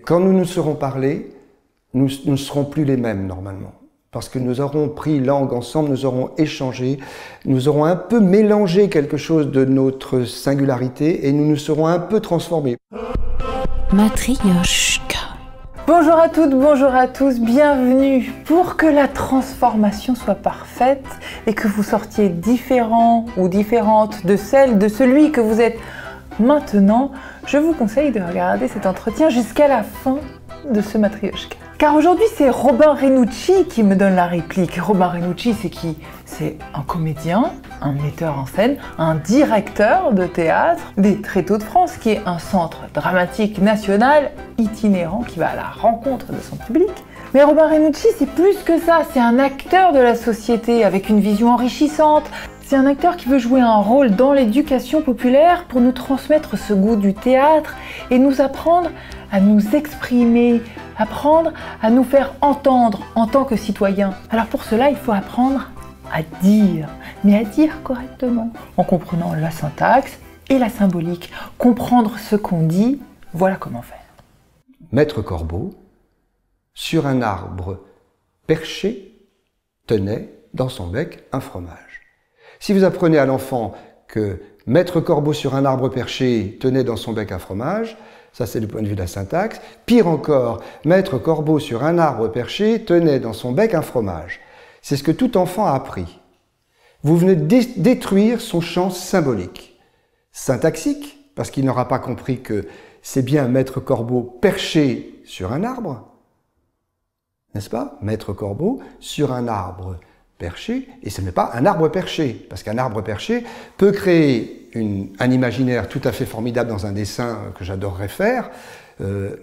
Quand nous nous serons parlé, nous ne serons plus les mêmes normalement. Parce que nous aurons pris langue ensemble, nous aurons échangé, nous aurons un peu mélangé quelque chose de notre singularité et nous nous serons un peu transformés. Matryoshka. Bonjour à toutes, bonjour à tous, bienvenue. Pour que la transformation soit parfaite et que vous sortiez différent ou différente de celle, de celui que vous êtes maintenant, je vous conseille de regarder cet entretien jusqu'à la fin de ce Matryoshka. Car aujourd'hui, c'est Robin Renucci qui me donne la réplique. Robin Renucci, c'est qui? C'est un comédien, un metteur en scène, un directeur de théâtre des Tréteaux de France, qui est un centre dramatique national itinérant qui va à la rencontre de son public. Mais Robin Renucci, c'est plus que ça, c'est un acteur de la société avec une vision enrichissante. C'est un acteur qui veut jouer un rôle dans l'éducation populaire pour nous transmettre ce goût du théâtre et nous apprendre à nous exprimer, apprendre à nous faire entendre en tant que citoyens. Alors pour cela, il faut apprendre à dire, mais à dire correctement, en comprenant la syntaxe et la symbolique. Comprendre ce qu'on dit, voilà comment faire. Maître Corbeau, sur un arbre perché, tenait dans son bec un fromage. Si vous apprenez à l'enfant que Maître Corbeau sur un arbre perché tenait dans son bec un fromage, ça c'est du point de vue de la syntaxe. Pire encore, Maître Corbeau sur un arbre perché tenait dans son bec un fromage. C'est ce que tout enfant a appris. Vous venez de détruire son champ symbolique. Syntaxique, parce qu'il n'aura pas compris que c'est bien Maître Corbeau perché sur un arbre, n'est-ce pas? Maître Corbeau sur un arbre perché, et ce n'est pas un arbre perché, parce qu'un arbre perché peut créer un imaginaire tout à fait formidable dans un dessin que j'adorerais faire,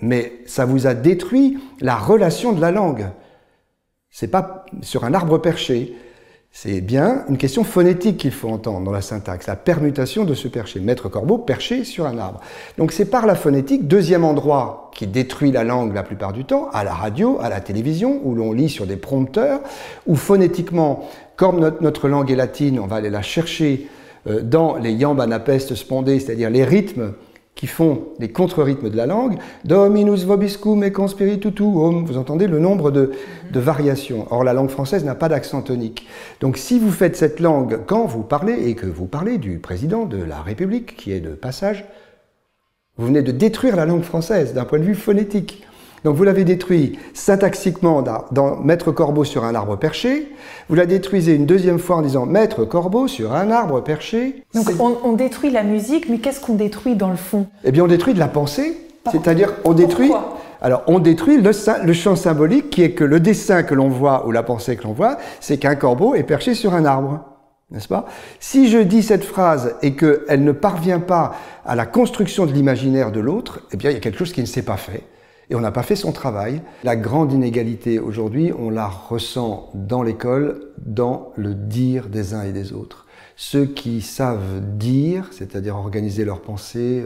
mais ça vous a détruit la relation de la langue. C'est pas sur un arbre perché, c'est bien une question phonétique qu'il faut entendre dans la syntaxe, la permutation de ce perché. Maître Corbeau perché sur un arbre. Donc c'est par la phonétique, deuxième endroit qui détruit la langue la plupart du temps, à la radio, à la télévision, où l'on lit sur des prompteurs, où phonétiquement, comme notre langue est latine, on va aller la chercher dans les iambes anapestes spondées, c'est-à-dire les rythmes qui font les contre-rythmes de la langue. Dominus vobiscum et conspiritu tuum. Vous entendez le nombre de variations. Or, la langue française n'a pas d'accent tonique. Donc, si vous faites cette langue quand vous parlez, et que vous parlez du président de la République, qui est de passage, vous venez de détruire la langue française d'un point de vue phonétique. Donc vous l'avez détruit syntaxiquement dans Maître Corbeau sur un arbre perché, vous la détruisez une deuxième fois en disant Maître Corbeau sur un arbre perché. Donc on détruit la musique, mais qu'est-ce qu'on détruit dans le fond? Eh bien on détruit de la pensée, c'est-à-dire on détruit... Pourquoi? Alors on détruit le champ symbolique qui est que le dessin que l'on voit ou la pensée que l'on voit, c'est qu'un corbeau est perché sur un arbre. N'est-ce pas? Si je dis cette phrase et qu'elle ne parvient pas à la construction de l'imaginaire de l'autre, eh bien il y a quelque chose qui ne s'est pas fait. Et on n'a pas fait son travail. La grande inégalité aujourd'hui, on la ressent dans l'école, dans le dire des uns et des autres. Ceux qui savent dire, c'est-à-dire organiser leurs pensées,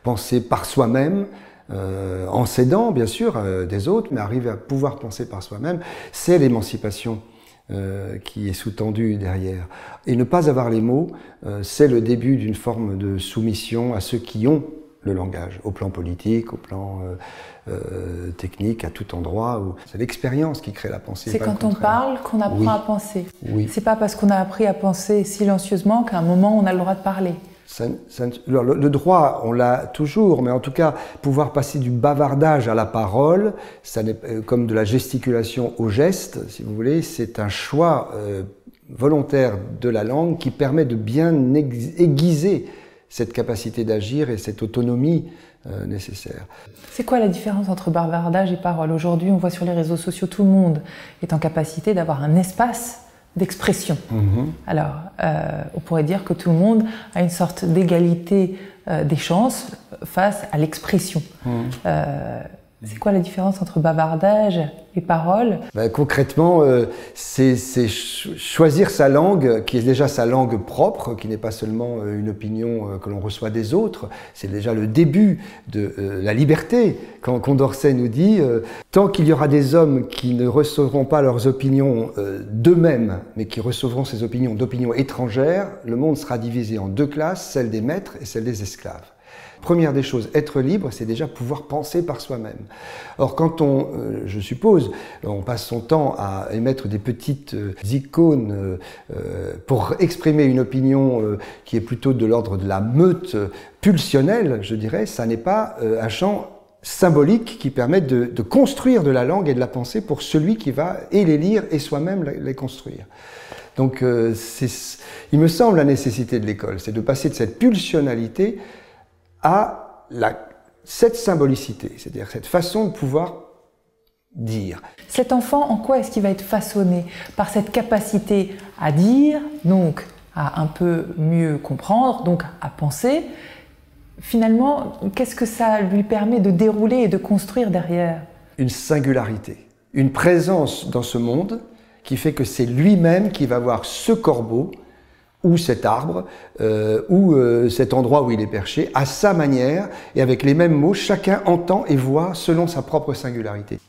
penser par soi-même, en s'aidant bien sûr des autres, mais arriver à pouvoir penser par soi-même, c'est l'émancipation qui est sous-tendue derrière. Et ne pas avoir les mots, c'est le début d'une forme de soumission à ceux qui ont le langage, au plan politique, au plan technique, à tout endroit. C'est l'expérience qui crée la pensée. C'est quand on parle qu'on apprend à penser. Oui. C'est pas parce qu'on a appris à penser silencieusement qu'à un moment on a le droit de parler. Le droit, on l'a toujours, mais en tout cas, pouvoir passer du bavardage à la parole, ça n'est comme de la gesticulation au geste, si vous voulez, c'est un choix volontaire de la langue qui permet de bien aiguiser cette capacité d'agir et cette autonomie nécessaire. C'est quoi la différence entre bavardage et parole? Aujourd'hui, on voit sur les réseaux sociaux, tout le monde est en capacité d'avoir un espace d'expression. Alors, on pourrait dire que tout le monde a une sorte d'égalité des chances face à l'expression. C'est quoi la différence entre bavardage et parole? Concrètement, c'est choisir sa langue, qui est déjà sa langue propre, qui n'est pas seulement une opinion que l'on reçoit des autres. C'est déjà le début de la liberté. Quand Condorcet nous dit tant qu'il y aura des hommes qui ne recevront pas leurs opinions d'eux-mêmes, mais qui recevront ces opinions d'opinions étrangères, le monde sera divisé en deux classes, celle des maîtres et celle des esclaves. Première des choses, être libre, c'est déjà pouvoir penser par soi-même. Or, quand je suppose, on passe son temps à émettre des petites icônes pour exprimer une opinion qui est plutôt de l'ordre de la meute pulsionnelle, je dirais, ça n'est pas un champ symbolique qui permet de construire de la langue et de la pensée pour celui qui va et les lire et soi-même les construire. Donc, il me semble la nécessité de l'école, c'est de passer de cette pulsionnalité à cette symbolicité, c'est-à-dire cette façon de pouvoir dire. Cet enfant, en quoi est-ce qu'il va être façonné? Par cette capacité à dire, donc à un peu mieux comprendre, donc à penser. Finalement, qu'est-ce que ça lui permet de dérouler et de construire derrière? Une singularité, une présence dans ce monde qui fait que c'est lui-même qui va voir ce corbeau ou cet arbre, ou cet endroit où il est perché, à sa manière, et avec les mêmes mots, chacun entend et voit selon sa propre singularité.